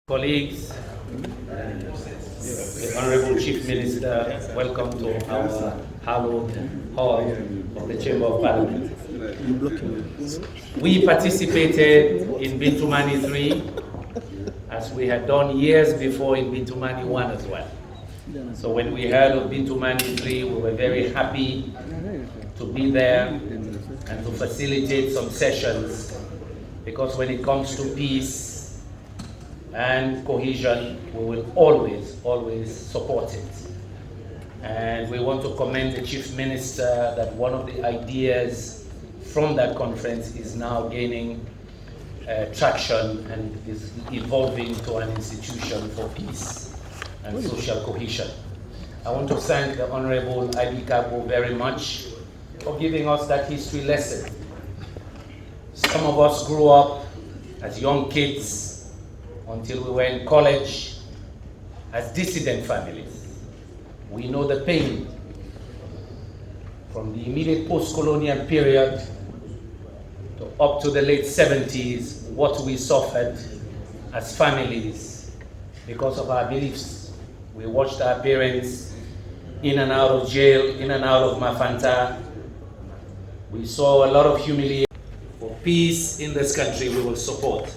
Colleagues, the Honorable Chief Minister, welcome to our hallowed hall of the Chamber of Parliament. We participated in Bintumani 3 as we had done years before in Bintumani 1 as well. So when we heard of Bintumani 3, we were very happy to be there and to facilitate some sessions, because when it comes to peace and cohesion, we will always support it. And we want to commend the Chief Minister that one of the ideas from that conference is now gaining traction and is evolving to an institution for peace and social cohesion. I want to thank the Honorable Gbla very much for giving us that history lesson. Some of us grew up as young kids until we were in college as dissident families. We know the pain from the immediate post-colonial period to up to the late 70s, what we suffered as families because of our beliefs. We watched our parents in and out of jail, in and out of Mafanta. We saw a lot of humiliation. For peace in this country, we will support.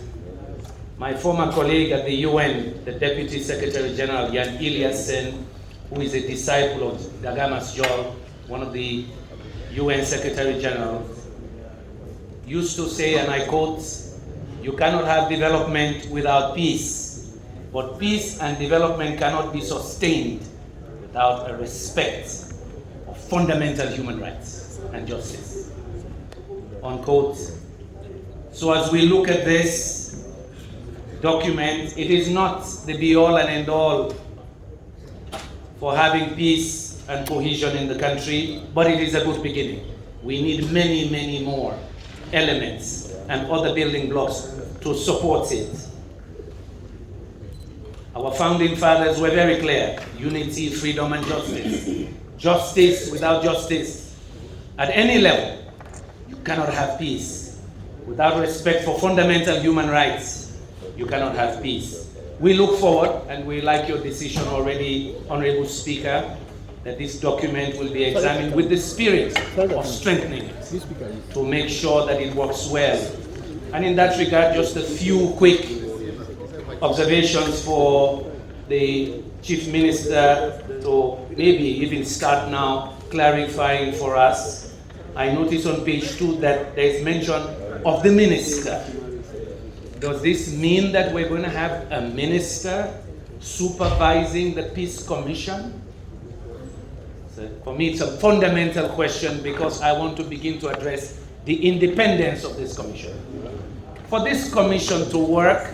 My former colleague at the UN, the Deputy Secretary General Yumkella, who is a disciple of Gagamas Joel, one of the UN Secretary Generals, used to say, and I quote, "You cannot have development without peace, but peace and development cannot be sustained without a respect of fundamental human rights and justice." Unquote. So as we look at this document, it is not the be-all and end-all for having peace and cohesion in the country, but it is a good beginning. We need many more elements and other building blocks to support it. Our founding fathers were very clear: unity, freedom, and justice. Justice, without justice, at any level, you cannot have peace. Without respect for fundamental human rights, you cannot have peace. We look forward, and we like your decision already, Honorable Speaker, that this document will be examined with the spirit of strengthening it to make sure that it works well. And in that regard, just a few quick observations for the Chief Minister to maybe even start now clarifying for us. I notice on page 2 that there is mention of the minister. Does this mean that we're going to have a minister supervising the Peace Commission? So for me, it's a fundamental question, because I want to begin to address the independence of this commission. For this commission to work,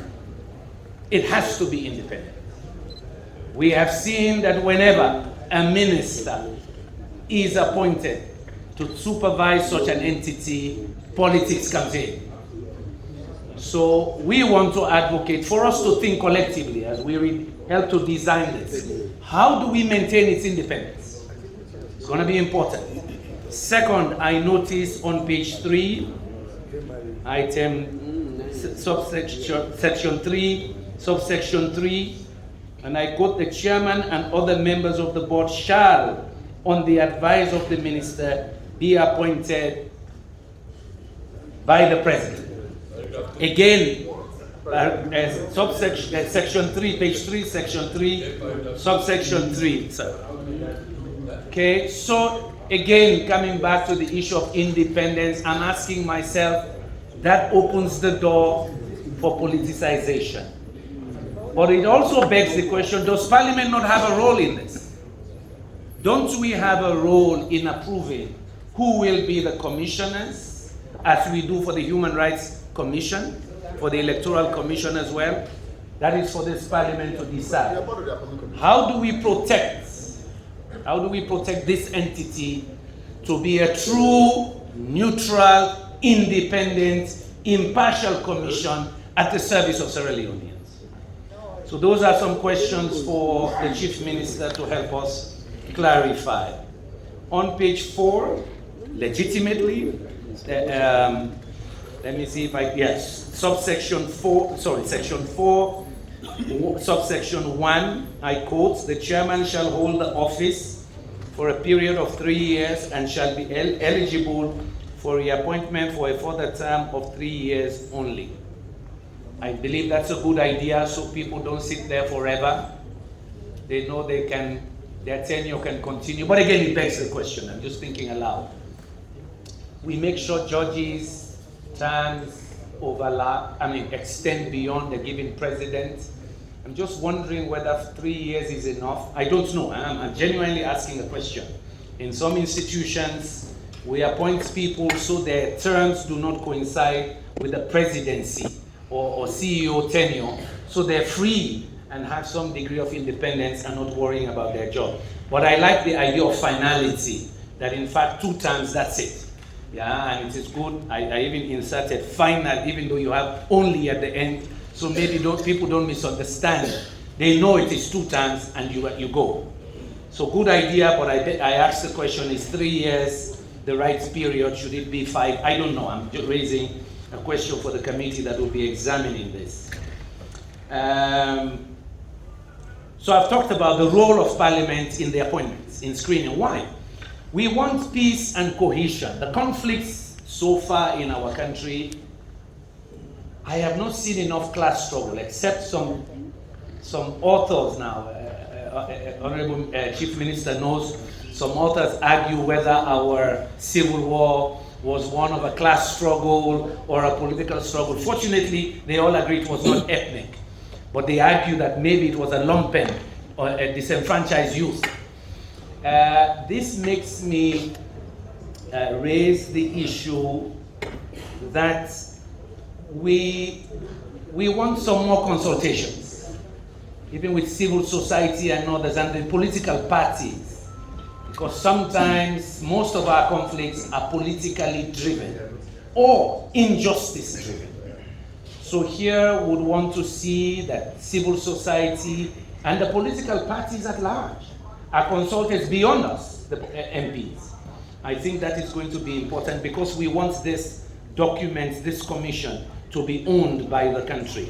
it has to be independent. We have seen that whenever a minister is appointed to supervise such an entity, politics comes in. So we want to advocate for us to think collectively as we help to design this. How do we maintain its independence? It's going to be important. Second, I notice on page 3, section 3, subsection 3, and I quote, "The chairman and other members of the board shall, on the advice of the minister, be appointed by the president." Again, section 3, page 3, section 3, subsection 3. Okay, so again, coming back to the issue of independence, I'm asking myself, that opens the door for politicization. But it also begs the question, does Parliament not have a role in this? Don't we have a role in approving who will be the commissioners, as we do for the Human Rights Commission, for the Electoral Commission as well? That is for this Parliament to decide. How do we protect this entity to be a true, neutral, independent, impartial commission at the service of Sierra Leoneans? So those are some questions for the Chief Minister to help us clarify. On page 4, legitimately, let me see if I, yes, section 4, subsection 1, I quote, "The chairman shall hold the office for a period of 3 years and shall be eligible for reappointment for a further term of 3 years only." I believe that's a good idea, so people don't sit there forever. They know their tenure can continue. But again, it begs the question. I'm just thinking aloud. We make sure judges' terms extend beyond the given president. I'm just wondering whether 3 years is enough. I don't know. I'm genuinely asking a question. In some institutions, we appoint people so their terms do not coincide with the presidency or CEO tenure, so they're free and have some degree of independence and not worrying about their job. But I like the idea of finality, that in fact 2 terms, that's it. Yeah, and it is good. I even inserted final, even though you have only at the end, so maybe people don't misunderstand. They know it is 2 terms and you go. So good idea, but I asked the question, is 3 years the right period? Should it be 5? I don't know. I'm just raising a question for the committee that will be examining this. So I've talked about the role of Parliament in the appointments, in screening. Why? We want peace and cohesion. The conflicts so far in our country, I have not seen enough class struggle, except some authors now. Honorable Chief Minister knows some authors argue whether our civil war was one of a class struggle or a political struggle. Fortunately, they all agree it was not ethnic, but they argue that maybe it was a lumpen or a disenfranchised youth. This makes me raise the issue that we want some more consultations, even with civil society and others and the political parties, because sometimes most of our conflicts are politically driven or injustice driven. So here would want to see that civil society and the political parties at large are consulted beyond us, the MPs. I think that is going to be important because we want this document, this commission, to be owned by the country.